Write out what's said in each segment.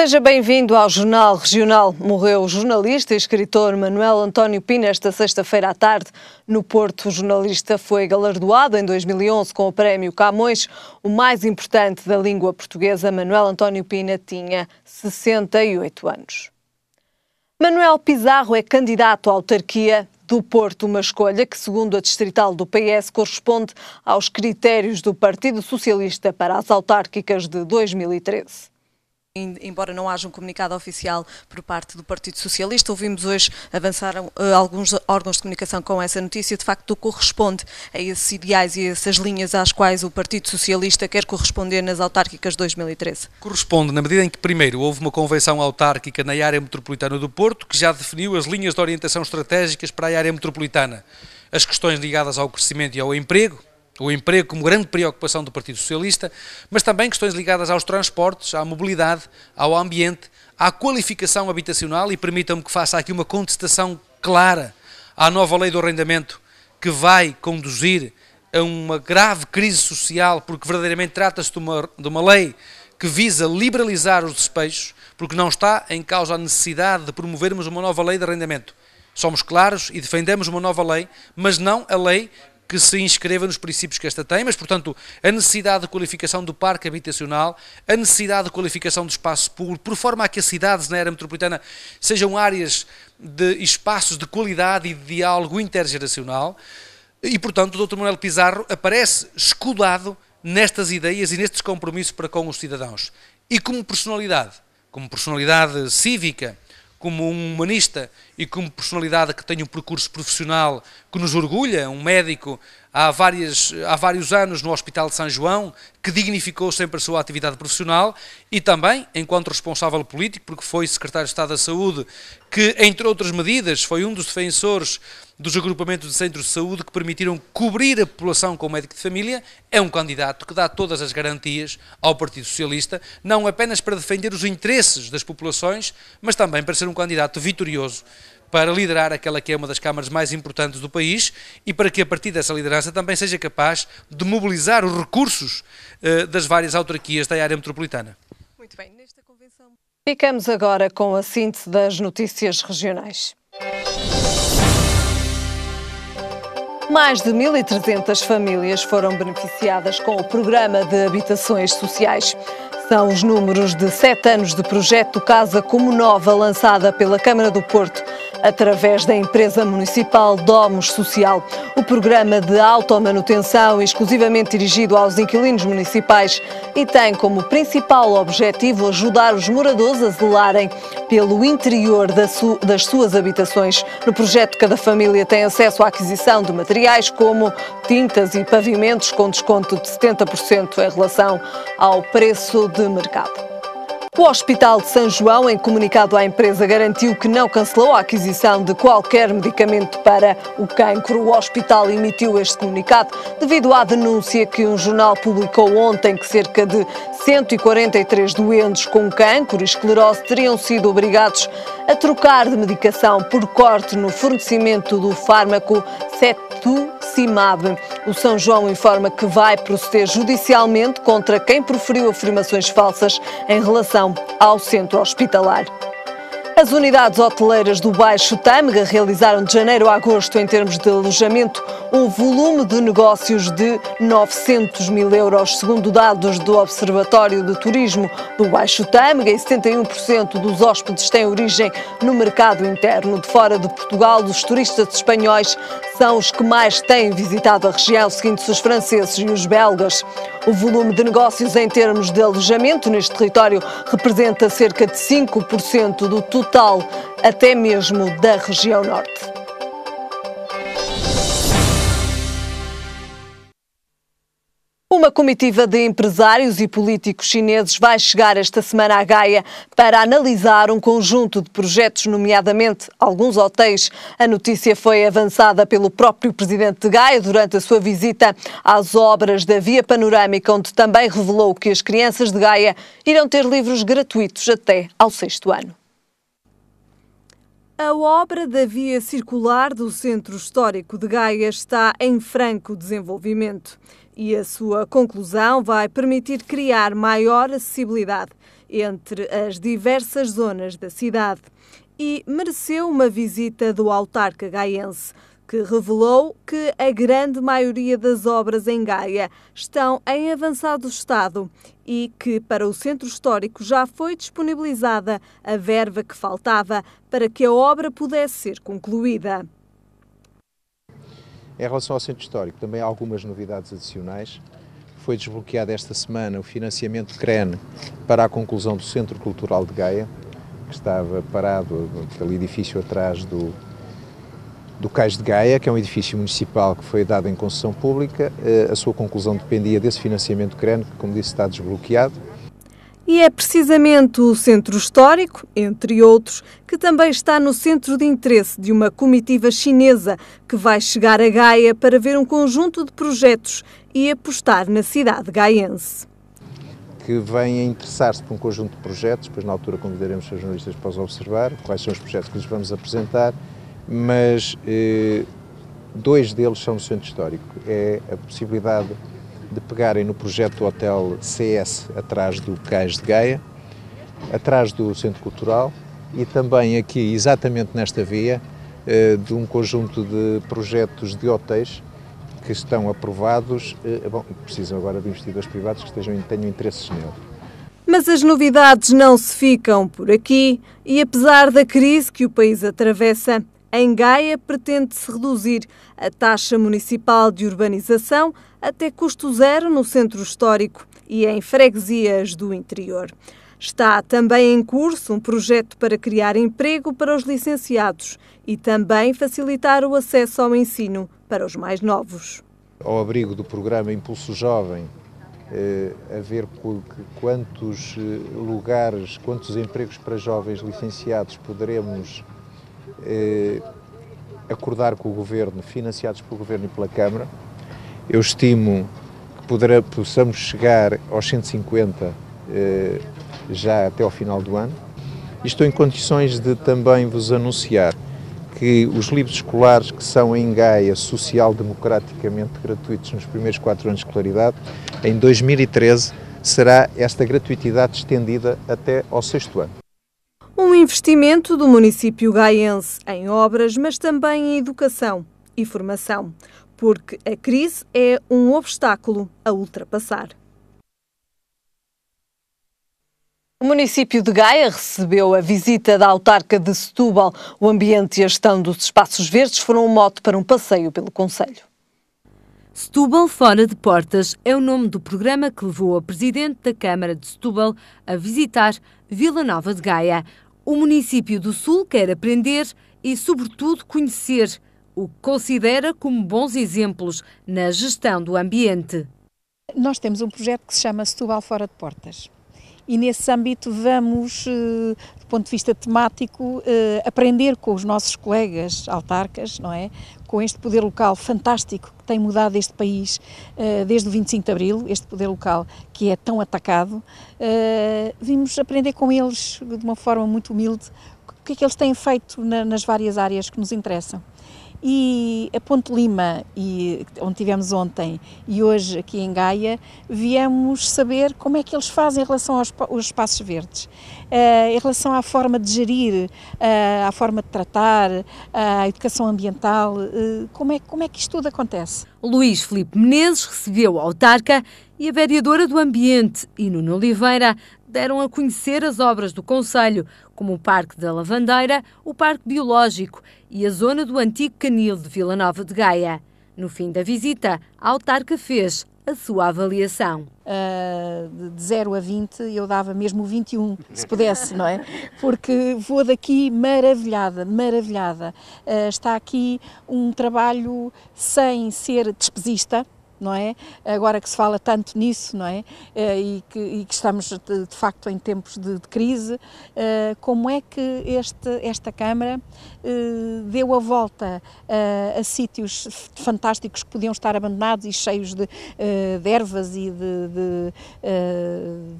Seja bem-vindo ao Jornal Regional. Morreu o jornalista e escritor Manuel António Pina esta sexta-feira à tarde no Porto. O jornalista foi galardoado em 2011 com o Prémio Camões, o mais importante da língua portuguesa. Manuel António Pina tinha 68 anos. Manuel Pizarro é candidato à autarquia do Porto, uma escolha que, segundo a distrital do PS, corresponde aos critérios do Partido Socialista para as autárquicas de 2013. Embora não haja um comunicado oficial por parte do Partido Socialista, ouvimos hoje avançar alguns órgãos de comunicação com essa notícia, de facto corresponde a esses ideais e a essas linhas às quais o Partido Socialista quer corresponder nas autárquicas de 2013. Corresponde na medida em que, primeiro, houve uma convenção autárquica na área metropolitana do Porto, que já definiu as linhas de orientação estratégicas para a área metropolitana. As questões ligadas ao crescimento e ao emprego, o emprego como grande preocupação do Partido Socialista, mas também questões ligadas aos transportes, à mobilidade, ao ambiente, à qualificação habitacional, e permitam-me que faça aqui uma contestação clara à nova lei do arrendamento, que vai conduzir a uma grave crise social, porque verdadeiramente trata-se de uma lei que visa liberalizar os despejos, porque não está em causa a necessidade de promovermos uma nova lei de arrendamento. Somos claros e defendemos uma nova lei, mas não a lei que se inscreva nos princípios que esta tem, mas, portanto, a necessidade de qualificação do parque habitacional, a necessidade de qualificação do espaço público, por forma a que as cidades na área metropolitana sejam áreas de espaços de qualidade e de diálogo intergeracional, e, portanto, o Dr. Manuel Pizarro aparece escudado nestas ideias e nestes compromissos para com os cidadãos. E como personalidade cívica, como um humanista e como personalidade que tem um percurso profissional que nos orgulha, um médico há vários anos no Hospital de São João, que dignificou sempre a sua atividade profissional, e também, enquanto responsável político, porque foi secretário de Estado da Saúde, que, entre outras medidas, foi um dos defensores dos agrupamentos de centros de saúde que permitiram cobrir a população com médico de família, é um candidato que dá todas as garantias ao Partido Socialista, não apenas para defender os interesses das populações, mas também para ser um candidato vitorioso, para liderar aquela que é uma das câmaras mais importantes do país e para que, a partir dessa liderança, também seja capaz de mobilizar os recursos das várias autarquias da área metropolitana. Muito bem, nesta convenção. Ficamos agora com a síntese das notícias regionais. Mais de 1.300 famílias foram beneficiadas com o Programa de Habitações Sociais. São os números de 7 anos de projeto Casa Como Nova, lançada pela Câmara do Porto, através da empresa municipal Domus Social. O programa de automanutenção é exclusivamente dirigido aos inquilinos municipais e tem como principal objetivo ajudar os moradores a zelarem pelo interior das suas habitações. No projeto, cada família tem acesso à aquisição de materiais como tintas e pavimentos com desconto de 70% em relação ao preço de mercado. O Hospital de São João, em comunicado à empresa, garantiu que não cancelou a aquisição de qualquer medicamento para o cancro. O hospital emitiu este comunicado devido à denúncia que um jornal publicou ontem que cerca de 143 doentes com cancro e esclerose teriam sido obrigados a trocar de medicação por corte no fornecimento do fármaco Cetuximab. O São João informa que vai proceder judicialmente contra quem proferiu afirmações falsas em relação ao centro hospitalar. As unidades hoteleiras do Baixo Tâmega realizaram de janeiro a agosto, em termos de alojamento, um volume de negócios de 900 mil euros, segundo dados do Observatório de Turismo do Baixo Tâmega, e 71% dos hóspedes têm origem no mercado interno. De fora de Portugal, os turistas espanhóis são os que mais têm visitado a região, seguindo-se os franceses e os belgas. O volume de negócios em termos de alojamento neste território representa cerca de 5% do total, até mesmo da região norte. Uma comitiva de empresários e políticos chineses vai chegar esta semana à Gaia para analisar um conjunto de projetos, nomeadamente alguns hotéis. A notícia foi avançada pelo próprio presidente de Gaia durante a sua visita às obras da Via Panorâmica, onde também revelou que as crianças de Gaia irão ter livros gratuitos até ao 6º ano. A obra da via circular do Centro Histórico de Gaia está em franco desenvolvimento e a sua conclusão vai permitir criar maior acessibilidade entre as diversas zonas da cidade e mereceu uma visita do autarca gaiense, que revelou que a grande maioria das obras em Gaia estão em avançado estado e que para o centro histórico já foi disponibilizada a verba que faltava para que a obra pudesse ser concluída. Em relação ao centro histórico, também há algumas novidades adicionais. Foi desbloqueado esta semana o financiamento CREN para a conclusão do Centro Cultural de Gaia, que estava parado aquele edifício atrás do Cais de Gaia, que é um edifício municipal que foi dado em concessão pública. A sua conclusão dependia desse financiamento CREN, que, como disse, está desbloqueado. E é precisamente o Centro Histórico, entre outros, que também está no centro de interesse de uma comitiva chinesa que vai chegar a Gaia para ver um conjunto de projetos e apostar na cidade gaiense. Que vem a interessar-se por um conjunto de projetos, depois na altura convidaremos os jornalistas para os observar, quais são os projetos que lhes vamos apresentar, mas dois deles são no centro histórico. É a possibilidade de pegarem no projeto do Hotel CS atrás do Cais de Gaia, atrás do Centro Cultural e também aqui, exatamente nesta via, de um conjunto de projetos de hotéis que estão aprovados, precisam agora de investidores privados que tenham interesses nele. Mas as novidades não se ficam por aqui e, apesar da crise que o país atravessa, em Gaia pretende-se reduzir a taxa municipal de urbanização até custo zero no centro histórico e em freguesias do interior. Está também em curso um projeto para criar emprego para os licenciados e também facilitar o acesso ao ensino para os mais novos. Ao abrigo do programa Impulso Jovem, a ver quantos lugares, quantos empregos para jovens licenciados poderemos acordar com o Governo, financiados pelo Governo e pela Câmara. Eu estimo que possamos chegar aos 150 já até ao final do ano. E estou em condições de também vos anunciar que os livros escolares que são em Gaia social-democraticamente gratuitos nos primeiros 4 anos de escolaridade, em 2013 será esta gratuitidade estendida até ao 6º ano. Um investimento do município gaiense em obras, mas também em educação e formação, porque a crise é um obstáculo a ultrapassar. O município de Gaia recebeu a visita da autarca de Setúbal. O ambiente e a gestão dos espaços verdes foram um mote para um passeio pelo concelho. Setúbal Fora de Portas é o nome do programa que levou a Presidente da Câmara de Setúbal a visitar Vila Nova de Gaia. O município do Sul quer aprender e, sobretudo, conhecer o que considera como bons exemplos na gestão do ambiente. Nós temos um projeto que se chama Setúbal Fora de Portas. E nesse âmbito vamos, do ponto de vista temático, aprender com os nossos colegas autarcas, não é? Com este poder local fantástico que tem mudado este país desde o 25 de Abril, este poder local que é tão atacado. Vimos aprender com eles de uma forma muito humilde o que é que eles têm feito nas várias áreas que nos interessam. E a Ponte Lima, onde estivemos ontem, e hoje aqui em Gaia, viemos saber como é que eles fazem em relação aos espaços verdes, em relação à forma de gerir, à forma de tratar, à educação ambiental, como é que isto tudo acontece. Luís Filipe Menezes recebeu a autarca e a vereadora do Ambiente e Nuno Oliveira deram a conhecer as obras do concelho, como o Parque da Lavandeira, o Parque Biológico e a zona do antigo canil de Vila Nova de Gaia. No fim da visita, a autarca fez a sua avaliação. De 0 a 20 eu dava mesmo 21, se pudesse, não é? Porque vou daqui maravilhada. Está aqui um trabalho sem ser despesista, não é? Agora que se fala tanto nisso, não é? E que estamos de facto em tempos de crise, como é que esta Câmara deu a volta a sítios fantásticos que podiam estar abandonados e cheios de ervas e de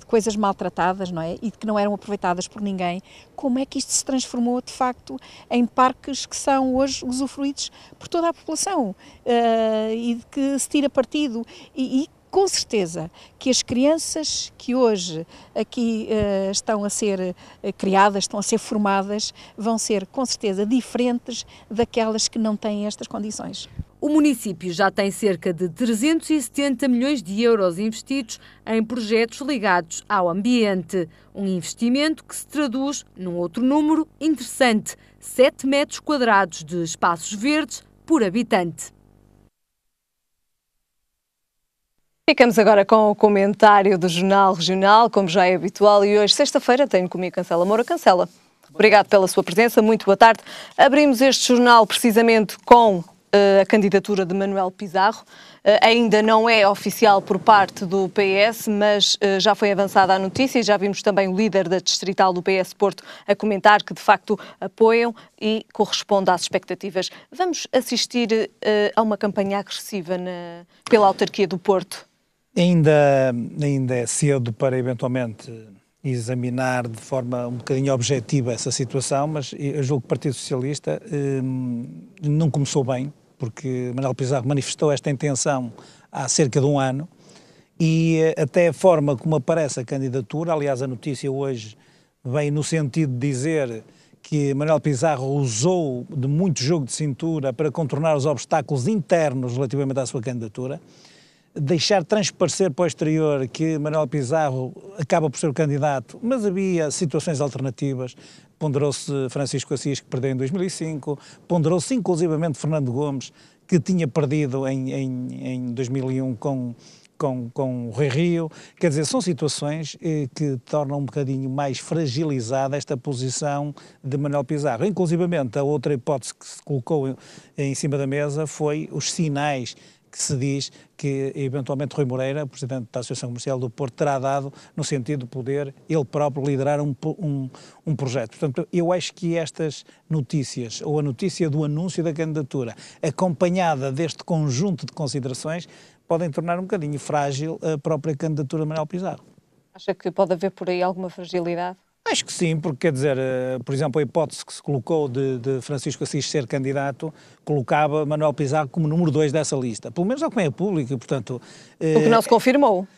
coisas maltratadas, não é? E que não eram aproveitadas por ninguém. Como é que isto se transformou de facto em parques que são hoje usufruídos por toda a população e de que se tira partido e com certeza que as crianças que hoje aqui estão a ser criadas, estão a ser formadas, vão ser com certeza diferentes daquelas que não têm estas condições. O município já tem cerca de 370 milhões de euros investidos em projetos ligados ao ambiente. Um investimento que se traduz num outro número interessante: 7 metros quadrados de espaços verdes por habitante. Ficamos agora com o comentário do Jornal Regional, como já é habitual, e hoje, sexta-feira, tenho comigo Cancela Moura. Cancela, obrigado pela sua presença, muito boa tarde. Abrimos este jornal precisamente com a candidatura de Manuel Pizarro. Ainda não é oficial por parte do PS, mas já foi avançada a notícia e já vimos também o líder da distrital do PS Porto a comentar que de facto apoiam e corresponde às expectativas. Vamos assistir a uma campanha agressiva pela autarquia do Porto? Ainda é cedo para eventualmente examinar de forma um bocadinho objetiva essa situação, mas eu julgo que o Partido Socialista não começou bem, porque Manuel Pizarro manifestou esta intenção há cerca de um ano e até a forma como aparece a candidatura, aliás a notícia hoje vem no sentido de dizer que Manuel Pizarro usou de muito jogo de cintura para contornar os obstáculos internos relativamente à sua candidatura, deixar transparecer para o exterior que Manuel Pizarro acaba por ser o candidato, mas havia situações alternativas. Ponderou-se Francisco Assis, que perdeu em 2005, ponderou-se inclusivamente Fernando Gomes, que tinha perdido em 2001 com o Rui Rio. Quer dizer, são situações que tornam um bocadinho mais fragilizada esta posição de Manuel Pizarro. Inclusivamente, a outra hipótese que se colocou em cima da mesa foi os sinais que se diz que, eventualmente, Rui Moreira, presidente da Associação Comercial do Porto, terá dado no sentido de poder ele próprio liderar um projeto. Portanto, eu acho que estas notícias, ou a notícia do anúncio da candidatura, acompanhada deste conjunto de considerações, podem tornar um bocadinho frágil a própria candidatura de Manuel Pizarro. Acha que pode haver por aí alguma fragilidade? Acho que sim, porque quer dizer, por exemplo, a hipótese que se colocou de Francisco Assis ser candidato colocava Manuel Pizarro como número 2 dessa lista, pelo menos ao que é público, e portanto... O que não se confirmou.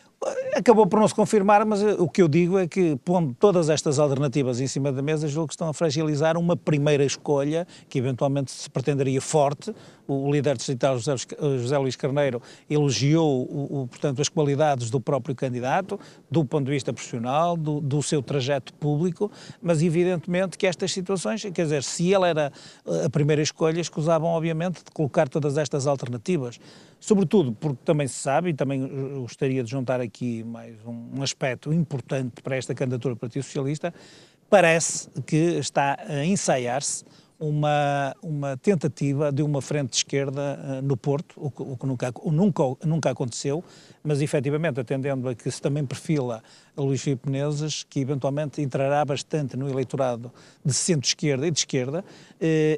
Acabou por não se confirmar, mas o que eu digo é que, pondo todas estas alternativas em cima da mesa, julgo que estão a fragilizar uma primeira escolha, que eventualmente se pretenderia forte. O líder distrital José Luís Carneiro elogiou, portanto, as qualidades do próprio candidato, do ponto de vista profissional, do seu trajeto público, mas evidentemente que estas situações, quer dizer, se ele era a primeira escolha, escusavam obviamente de colocar todas estas alternativas. Sobretudo porque também se sabe, e também gostaria de juntar aqui mais um aspecto importante para esta candidatura do Partido Socialista, parece que está a ensaiar-se uma tentativa de uma frente de esquerda no Porto, o que nunca aconteceu, mas efetivamente atendendo a que se também perfila a Luís Filipe Menezes, que eventualmente entrará bastante no eleitorado de centro-esquerda e de esquerda,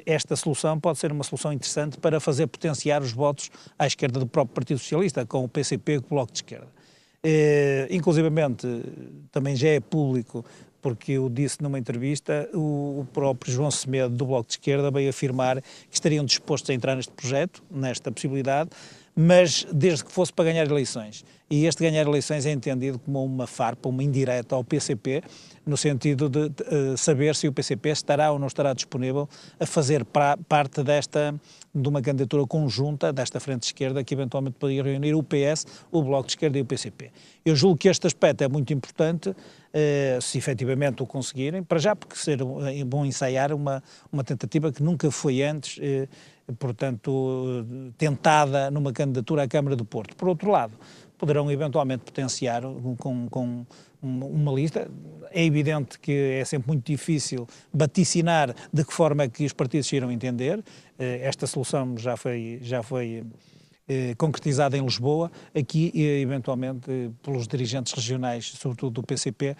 esta solução pode ser uma solução interessante para fazer potenciar os votos à esquerda do próprio Partido Socialista, com o PCP e o Bloco de Esquerda. Inclusivamente, também já é público, porque eu disse numa entrevista, o próprio João Semedo do Bloco de Esquerda veio afirmar que estariam dispostos a entrar neste projeto, nesta possibilidade, mas desde que fosse para ganhar eleições. E este ganhar eleições é entendido como uma farpa, uma indireta ao PCP, no sentido de saber se o PCP estará ou não estará disponível a fazer parte de uma candidatura conjunta desta frente de esquerda que eventualmente poderia reunir o PS, o Bloco de Esquerda e o PCP. Eu julgo que este aspecto é muito importante, se efetivamente o conseguirem, para já porque ser bom ensaiar uma tentativa que nunca foi antes, portanto, tentada numa candidatura à Câmara do Porto. Por outro lado, poderão eventualmente potenciar com uma lista. É evidente que é sempre muito difícil vaticinar de que forma é que os partidos se irão entender. Esta solução já foi concretizada em Lisboa. Aqui, eventualmente, pelos dirigentes regionais, sobretudo do PCP,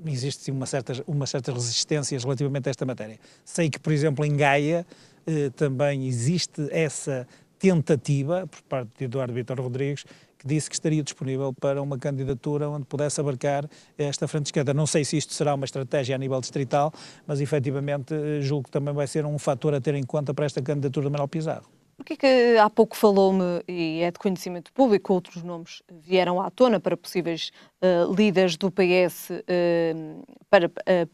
existem umas certas resistências relativamente a esta matéria. Sei que, por exemplo, em Gaia também existe essa tentativa, por parte de Eduardo Vítor Rodrigues, que disse que estaria disponível para uma candidatura onde pudesse abarcar esta frente de esquerda. Não sei se isto será uma estratégia a nível distrital, mas efetivamente julgo que também vai ser um fator a ter em conta para esta candidatura de Manuel Pizarro. Porque que há pouco falou-me, e é de conhecimento público, outros nomes vieram à tona para possíveis líderes do PS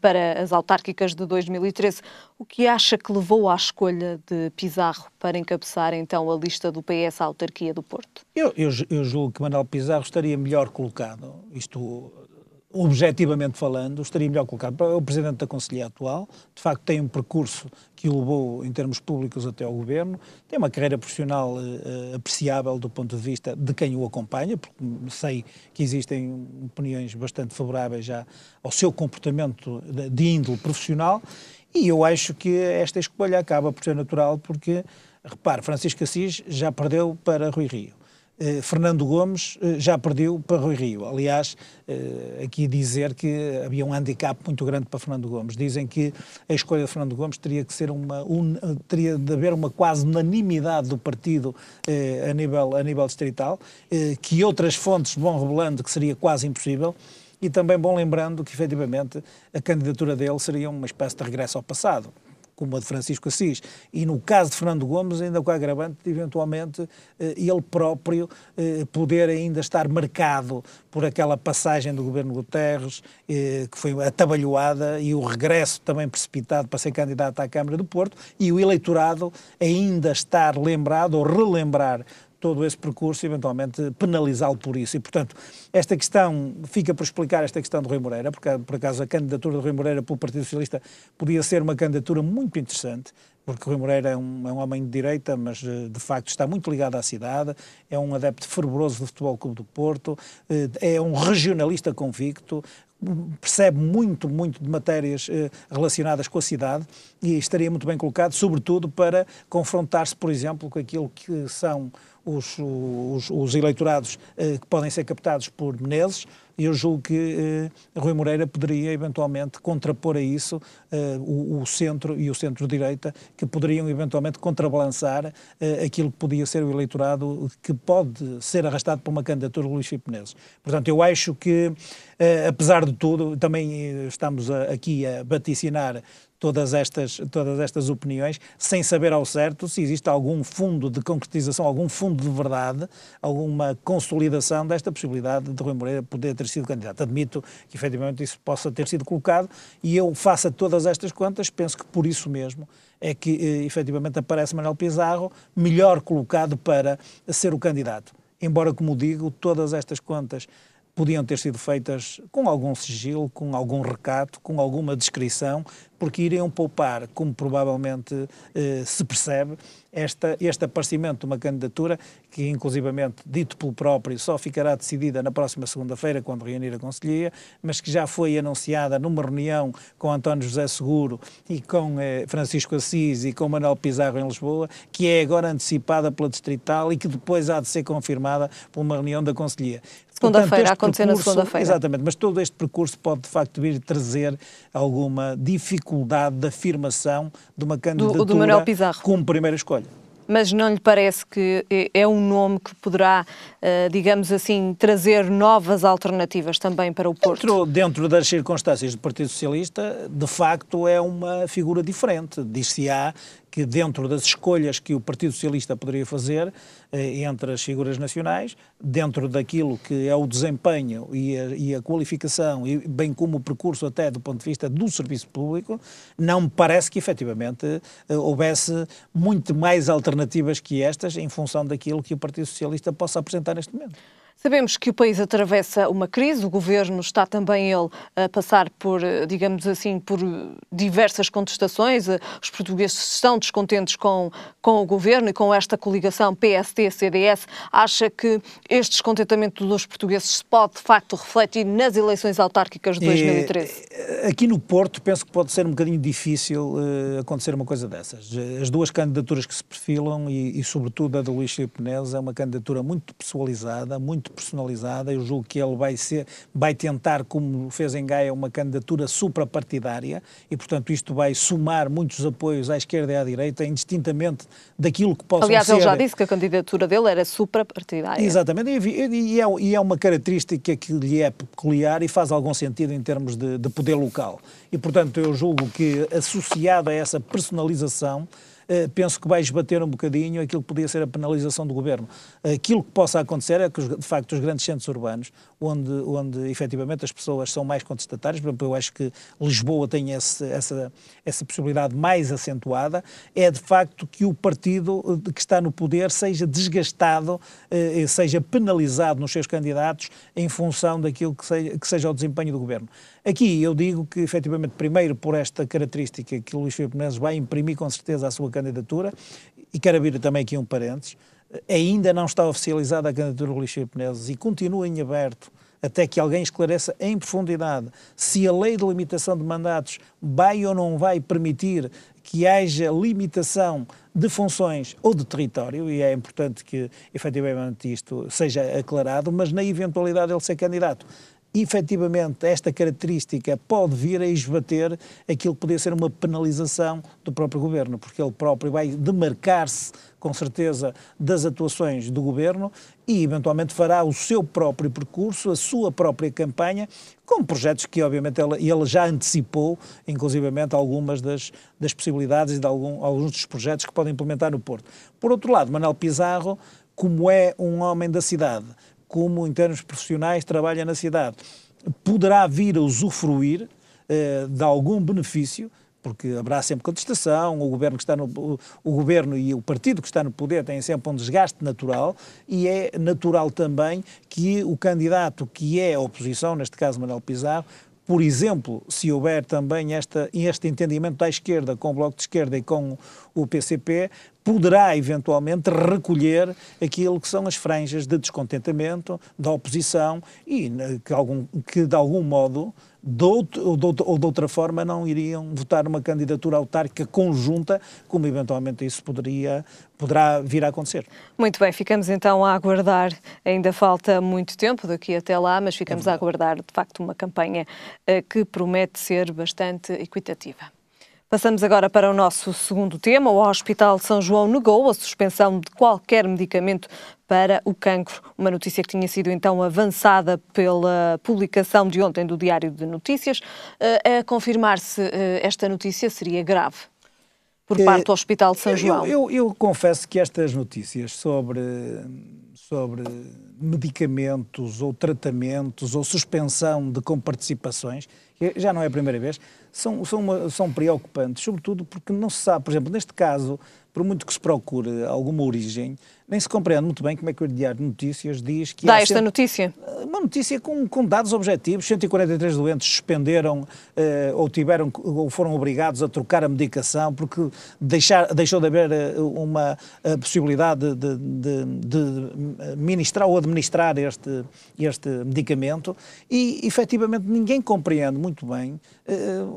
para as autárquicas de 2013. O que acha que levou à escolha de Pizarro para encabeçar então a lista do PS à autarquia do Porto? Eu julgo que Manuel Pizarro estaria melhor colocado, isto objetivamente falando, estaria melhor colocado para o Presidente da Conselhia atual. De facto tem um percurso que o levou em termos públicos até ao Governo, tem uma carreira profissional apreciável do ponto de vista de quem o acompanha, porque sei que existem opiniões bastante favoráveis já ao seu comportamento de índole profissional, e eu acho que esta escolha acaba por ser natural porque, repare, Francisco Assis já perdeu para Rui Rio. Fernando Gomes já perdeu para Rui Rio. Aliás, aqui dizer que havia um handicap muito grande para Fernando Gomes. Dizem que a escolha de Fernando Gomes teria que ser teria de haver uma quase unanimidade do partido a nível distrital, que outras fontes vão revelando que seria quase impossível. E também bom lembrando que, efetivamente, a candidatura dele seria uma espécie de regresso ao passado, como a de Francisco Assis, e no caso de Fernando Gomes, ainda com a agravante de, eventualmente, ele próprio poder ainda estar marcado por aquela passagem do governo Guterres, que foi atabalhoada, e o regresso também precipitado para ser candidato à Câmara do Porto, e o eleitorado ainda estar lembrado ou relembrar todo esse percurso e, eventualmente, penalizá-lo por isso. E, portanto, esta questão, fica por explicar esta questão de Rui Moreira, porque, por acaso, a candidatura de Rui Moreira pelo Partido Socialista podia ser uma candidatura muito interessante, porque Rui Moreira é um homem de direita, mas, de facto, está muito ligado à cidade, é um adepto fervoroso do Futebol Clube do Porto, é um regionalista convicto, percebe muito de matérias relacionadas com a cidade e estaria muito bem colocado, sobretudo para confrontar-se, por exemplo, com aquilo que são os eleitorados que podem ser captados por Menezes. Eu julgo que Rui Moreira poderia eventualmente contrapor a isso o centro e o centro-direita, que poderiam eventualmente contrabalançar aquilo que podia ser o eleitorado que pode ser arrastado por uma candidatura de Luís Filipe Menezes. Portanto, eu acho que, apesar de tudo, também estamos aqui a vaticinar todas estas opiniões, sem saber ao certo se existe algum fundo de concretização, algum fundo de verdade, alguma consolidação desta possibilidade de Rui Moreira poder ter sido candidato. Admito que, efetivamente, isso possa ter sido colocado, e eu, face a todas estas contas, penso que por isso mesmo é que, efetivamente, aparece Manuel Pizarro melhor colocado para ser o candidato. Embora, como digo, todas estas contas podiam ter sido feitas com algum sigilo, com algum recato, com alguma descrição, porque iriam poupar, como provavelmente se percebe, este aparecimento de uma candidatura que, inclusivamente, dito pelo próprio, só ficará decidida na próxima segunda-feira, quando reunir a Conselhia, mas que já foi anunciada numa reunião com António José Seguro e com Francisco Assis e com Manuel Pizarro em Lisboa, que é agora antecipada pela Distrital e que depois há de ser confirmada por uma reunião da Conselhia. Segunda-feira, a acontecer na segunda-feira. Exatamente, mas todo este percurso pode, de facto, vir trazer alguma dificuldade de afirmação de uma candidatura do Manuel Pizarro como primeira escolha. Mas não lhe parece que é um nome que poderá, digamos assim, trazer novas alternativas também para o Porto? Dentro das circunstâncias do Partido Socialista, de facto, é uma figura diferente. Diz-se-á que, dentro das escolhas que o Partido Socialista poderia fazer entre as figuras nacionais, dentro daquilo que é o desempenho e a qualificação, e bem como o percurso até do ponto de vista do serviço público, não me parece que, efetivamente, houvesse muito mais alternativas que estas em função daquilo que o Partido Socialista possa apresentar neste momento. Sabemos que o país atravessa uma crise, o governo está também ele a passar por, digamos assim, por diversas contestações. Os portugueses estão descontentes com o governo e com esta coligação PSD-CDS. Acha que este descontentamento dos portugueses se pode, de facto, refletir nas eleições autárquicas de 2013? Aqui no Porto penso que pode ser um bocadinho difícil acontecer uma coisa dessas. As duas candidaturas que se perfilam e sobretudo a de Luís Filipe Menezes, é uma candidatura muito pessoalizada, muito personalizada. Eu julgo que ele vai tentar, como fez em Gaia, uma candidatura suprapartidária e, portanto, isto vai somar muitos apoios à esquerda e à direita, indistintamente daquilo que possam ser... Aliás, ele já disse que a candidatura dele era suprapartidária. Exatamente, e é uma característica que lhe é peculiar e faz algum sentido em termos de poder local. E, portanto, eu julgo que, associado a essa personalização, penso que vai esbater um bocadinho aquilo que podia ser a penalização do Governo. Aquilo que possa acontecer é que, de facto, os grandes centros urbanos, onde efetivamente as pessoas são mais contestatárias, por exemplo, eu acho que Lisboa tem essa possibilidade mais acentuada, é de facto que o partido que está no poder seja desgastado, seja penalizado nos seus candidatos em função daquilo que seja o desempenho do Governo. Aqui eu digo que, efetivamente, primeiro por esta característica que o Luís Filipe Menezes vai imprimir com certeza a sua candidatura, e quero abrir também aqui um parênteses, ainda não está oficializada a candidatura do Luís Filipe Menezes e continua em aberto até que alguém esclareça em profundidade se a lei de limitação de mandatos vai ou não vai permitir que haja limitação de funções ou de território, e é importante que efetivamente isto seja aclarado, mas na eventualidade de ele ser candidato, efetivamente esta característica pode vir a esbater aquilo que poderia ser uma penalização do próprio Governo, porque ele próprio vai demarcar-se com certeza das atuações do Governo e eventualmente fará o seu próprio percurso, a sua própria campanha, com projetos que obviamente ele já antecipou, inclusivamente algumas das possibilidades e de alguns dos projetos que podem implementar no Porto. Por outro lado, Manel Pizarro, como é um homem da cidade, como em termos profissionais trabalha na cidade, poderá vir a usufruir de algum benefício, porque haverá sempre contestação, o governo e o partido que está no poder têm sempre um desgaste natural, e é natural também que o candidato que é a oposição, neste caso Manel Pizarro, por exemplo, se houver também este entendimento da esquerda com o Bloco de Esquerda e com o PCP, poderá eventualmente recolher aquilo que são as franjas de descontentamento, da oposição e que de algum modo, ou de outra forma, não iriam votar uma candidatura autárquica conjunta, como eventualmente isso poderá vir a acontecer. Muito bem, ficamos então a aguardar, ainda falta muito tempo daqui até lá, mas ficamos a aguardar de facto uma campanha que promete ser bastante equitativa. Passamos agora para o nosso segundo tema. O Hospital de São João negou a suspensão de qualquer medicamento para o cancro. Uma notícia que tinha sido então avançada pela publicação de ontem do Diário de Notícias. A confirmar-se esta notícia seria grave por parte do Hospital de São João. Eu confesso que estas notícias sobre medicamentos ou tratamentos ou suspensão de comparticipações, já não é a primeira vez, são preocupantes, sobretudo porque não se sabe, por exemplo, neste caso, por muito que se procure alguma origem, nem se compreende muito bem como é que o Diário de Notícias diz que... Dá esta notícia? Uma notícia com dados objetivos. 143 doentes suspenderam ou foram obrigados a trocar a medicação porque deixou de haver uma possibilidade de ministrar ou administrar este medicamento e, efetivamente, ninguém compreende muito bem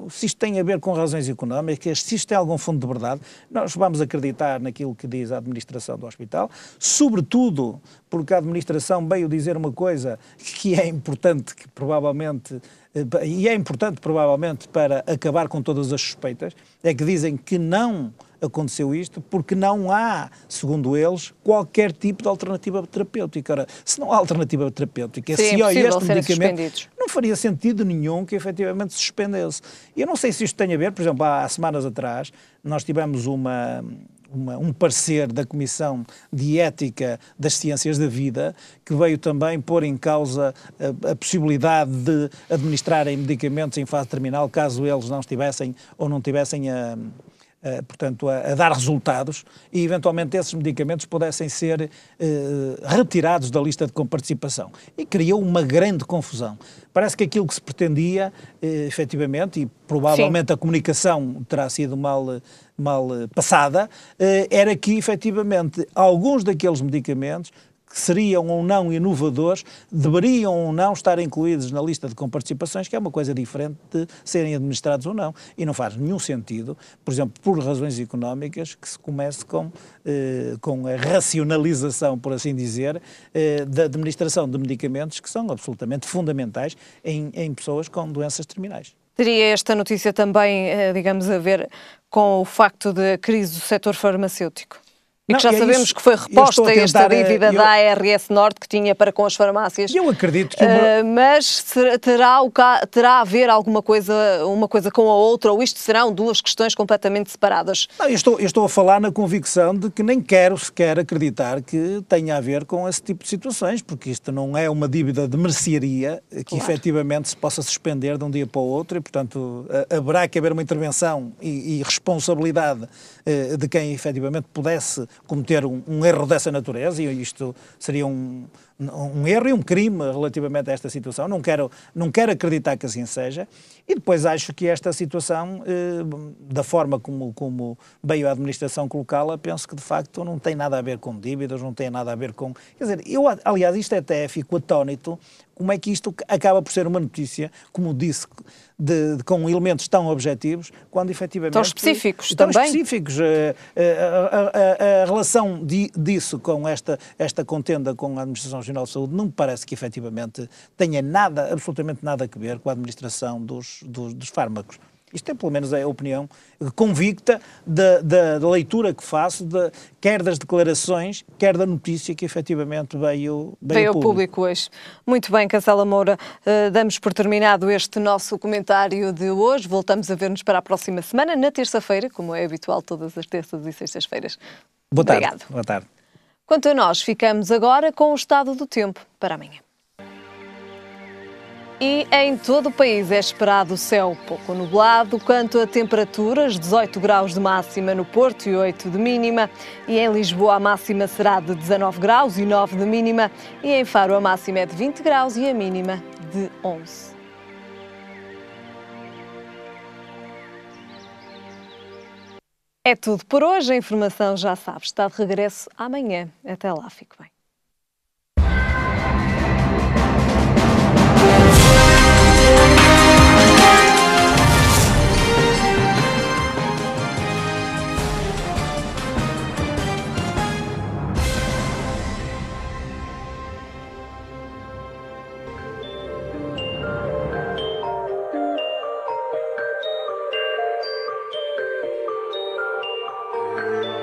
se isto tem a ver com razões económicas, se isto tem algum fundo de verdade. Nós vamos acreditar naquilo que diz a administração do hospital, sobretudo porque a administração veio dizer uma coisa que é importante, que provavelmente para acabar com todas as suspeitas, é que dizem que não aconteceu isto porque não há, segundo eles, qualquer tipo de alternativa terapêutica. Ora, se não há alternativa terapêutica, se há este medicamento, não faria sentido nenhum que efetivamente se suspendesse. Eu não sei se isto tem a ver, por exemplo, há semanas atrás, nós tivemos um parecer da Comissão de Ética das Ciências da Vida, que veio também pôr em causa a possibilidade de administrarem medicamentos em fase terminal, caso eles não estivessem ou não tivessem a dar resultados e eventualmente esses medicamentos pudessem ser retirados da lista de comparticipação. E criou uma grande confusão. Parece que aquilo que se pretendia, efetivamente, e provavelmente Sim. A comunicação terá sido mal passada, era que efetivamente alguns daqueles medicamentos que seriam ou não inovadores, deveriam ou não estar incluídos na lista de comparticipações, que é uma coisa diferente de serem administrados ou não. E não faz nenhum sentido, por exemplo, por razões económicas, que se comece com a racionalização, por assim dizer, da administração de medicamentos que são absolutamente fundamentais em pessoas com doenças terminais. Teria esta notícia também, digamos, a ver com o facto da crise do setor farmacêutico? É que já sabemos que foi reposta esta dívida da ARS Norte que tinha para com as farmácias. Eu acredito que... Mas terá a ver alguma coisa, uma coisa com a outra, ou isto serão duas questões completamente separadas? Não, eu estou a falar na convicção de que nem quero sequer acreditar que tenha a ver com esse tipo de situações, porque isto não é uma dívida de mercearia que efetivamente se possa suspender de um dia para o outro e, portanto, haverá que haver uma intervenção e responsabilidade de quem efetivamente pudesse cometer um erro dessa natureza, e isto seria um erro e um crime relativamente a esta situação. Não quero acreditar que assim seja, e depois acho que esta situação, da forma como veio a administração colocá-la, penso que de facto não tem nada a ver com dívidas, não tem nada a ver com... Quer dizer, aliás, isto até fico atónito como é que isto acaba por ser uma notícia, como disse, com elementos tão objetivos, quando efetivamente... Tão específicos tão também. Específicos. A relação disso com esta contenda com a Administração Regional de Saúde não me parece que efetivamente tenha absolutamente nada a ver com a administração dos fármacos. Isto é, pelo menos, a opinião convicta da leitura que faço, quer das declarações, quer da notícia que efetivamente veio ao público hoje. Muito bem, Cancela Moura, damos por terminado este nosso comentário de hoje. Voltamos a ver-nos para a próxima semana, na terça-feira, como é habitual todas as terças e sextas-feiras. Obrigado. Boa tarde. Quanto a nós, ficamos agora com o estado do tempo para amanhã. E em todo o país é esperado céu pouco nublado. Quanto a temperaturas, 18 graus de máxima no Porto e 8 de mínima. E em Lisboa a máxima será de 19 graus e 9 de mínima. E em Faro a máxima é de 20 graus e a mínima de 11. É tudo por hoje. A informação já sabe, está de regresso amanhã. Até lá, fique bem.